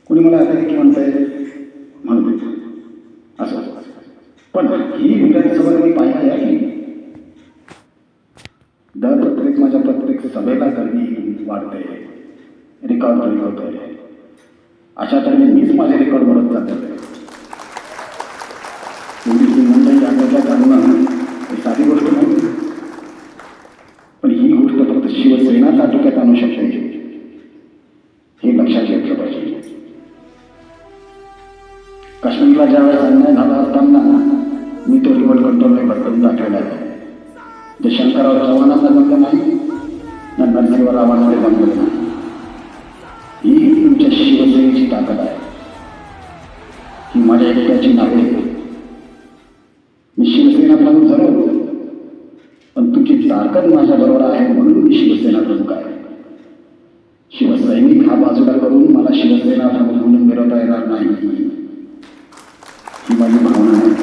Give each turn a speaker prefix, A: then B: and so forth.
A: कुणी मला अतिरेकी म्हणतंय म्हणू दे, असं. पण ही विधानसभा मी पाहिली आहे की दर प्रत्येक माझ्या प्रत्येक सभेला गर्दी वाढते, रेकॉर्ड ब्रेक होतोय. अशा तऱ्हेने मीच माझे रेकॉर्ड बनत जाते. पोलीस मंडळी आटोक्यात आणणं ही साधी गोष्ट नाही, पण ही गोष्ट फक्त शिवसेनाच आटोक्यात आणू शकते हे लक्षात घेतलं पाहिजे. काश्मीरला ज्यावेळेस अन्याय झाला असताना मी तो रिमोट कंट्रोलने भटकून दाखवला आहे. जे शंकरराव चव्हाणांना जमलं नाही ना नरसिंहरावांना जमलं नाही. ही तुमच्या शिवसेनेची ताकद आहे, ही माझ्या एकट्याची नाही. मी शिवसेना प्रमुख झालो, पण तुमची ताकद माझ्या बरोबर आहे म्हणून मी शिवसेना प्रमुख आहे. शिवसैनिक हा बाजूला करून मला शिवसेना प्रमुख म्हणून मिळवता येणार नाही, ही माझी भावना आहे.